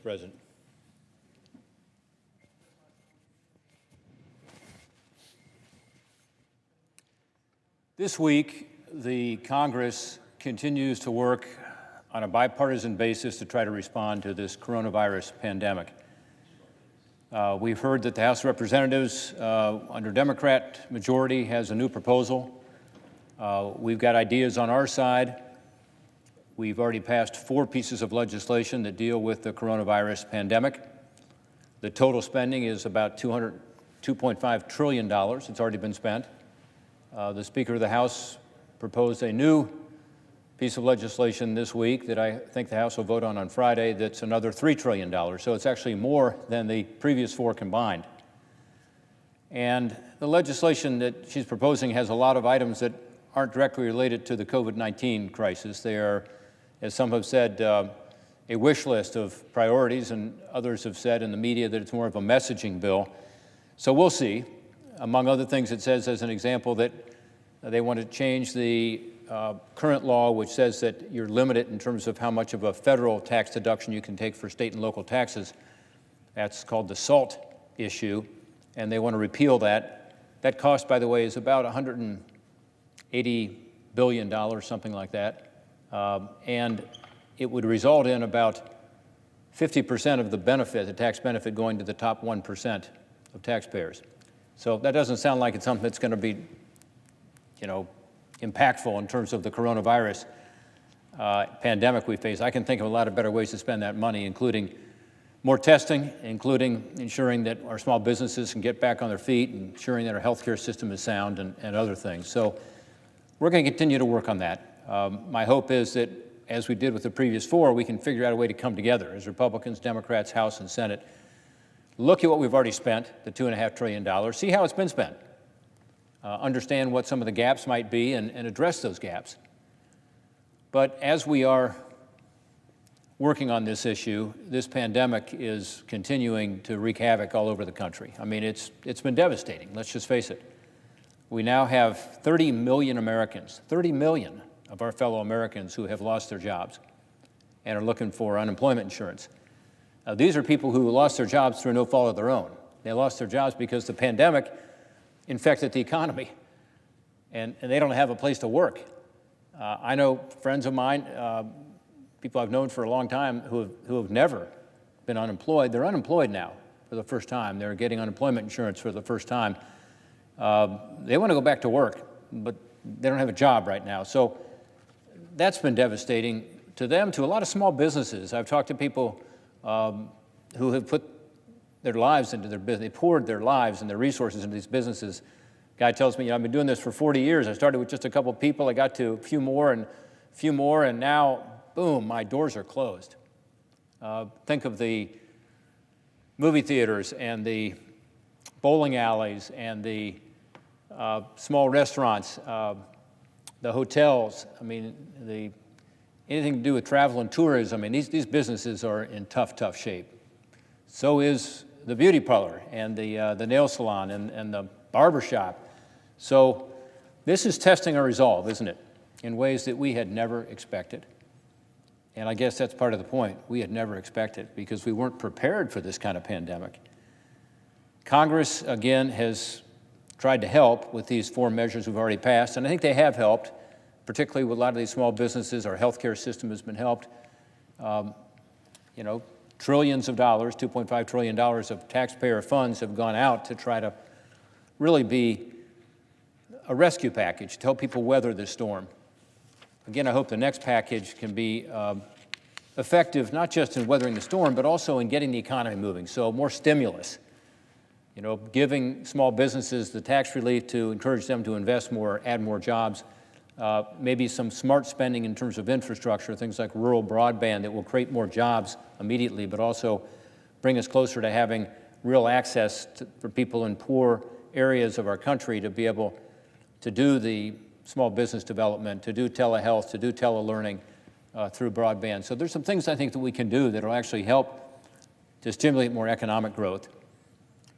President. This week, the Congress continues to work on a bipartisan basis to try to respond to this coronavirus pandemic. We've heard that the House of Representatives, under Democrat majority, has a new proposal. We've got ideas on our side. We've already passed 4 pieces of legislation that deal with the coronavirus pandemic. The total spending is about $2.5 trillion. It's already been spent. The Speaker of the House proposed a new piece of legislation this week that I think the House will vote on Friday that's another $3 trillion. So it's actually more than the previous 4 combined. And the legislation that she's proposing has a lot of items that aren't directly related to the COVID-19 crisis. They are, as some have said, a wish list of priorities, and others have said in the media that it's more of a messaging bill. So we'll see. Among other things, it says, as an example, that they want to change the current law, which says that you're limited in terms of how much of a federal tax deduction you can take for state and local taxes. That's called the SALT issue, and they want to repeal that. That cost, by the way, is about $180 billion, something like that. And it would result in about 50% of the benefit, the tax benefit, going to the top 1% of taxpayers. So that doesn't sound like it's something that's going to be, impactful in terms of the coronavirus pandemic we face. I can think of a lot of better ways to spend that money, including more testing, including ensuring that our small businesses can get back on their feet, ensuring that our healthcare system is sound, and other things. So we're going to continue to work on that. My hope is that, as we did with the previous 4, we can figure out a way to come together as Republicans, Democrats, House, and Senate. Look at what we've already spent, the $2.5 trillion, see how it's been spent. Understand what some of the gaps might be and address those gaps. But as we are working on this issue, this pandemic is continuing to wreak havoc all over the country. I mean, it's been devastating, let's just face it. We now have 30 million Americans, 30 million of our fellow Americans who have lost their jobs and are looking for unemployment insurance. These are people who lost their jobs through no fault of their own. They lost their jobs because the pandemic infected the economy, and they don't have a place to work. I know friends of mine, people I've known for a long time who have never been unemployed. They're unemployed now for the first time. They're getting unemployment insurance for the first time. They want to go back to work, but they don't have a job right now. So that's been devastating to them, to a lot of small businesses. I've talked to people who have put their lives into their business. They poured their lives and their resources into these businesses. Guy tells me, I've been doing this for 40 years. I started with just a couple of people. I got to a few more, and now, boom, my doors are closed. Think of the movie theaters and the bowling alleys and the small restaurants, the hotels. I mean, anything to do with travel and tourism. I mean, these businesses are in tough shape. So is the beauty parlor and the nail salon and the barber shop. So this is testing our resolve, isn't it, in ways that we had never expected. And I guess that's part of the point. We had never expected, because we weren't prepared for this kind of pandemic. Congress, again, has tried to help with these 4 measures we've already passed, and I think they have helped, particularly with a lot of these small businesses. Our healthcare system has been helped. Trillions of dollars, $2.5 trillion of taxpayer funds have gone out to try to really be a rescue package to help people weather this storm. Again, I hope the next package can be effective, not just in weathering the storm, but also in getting the economy moving. So more stimulus, giving small businesses the tax relief to encourage them to invest more, add more jobs. Maybe some smart spending in terms of infrastructure, things like rural broadband that will create more jobs immediately, but also bring us closer to having real access for people in poor areas of our country to be able to do the small business development, to do telehealth, to do telelearning through broadband. So there's some things I think that we can do that will actually help to stimulate more economic growth.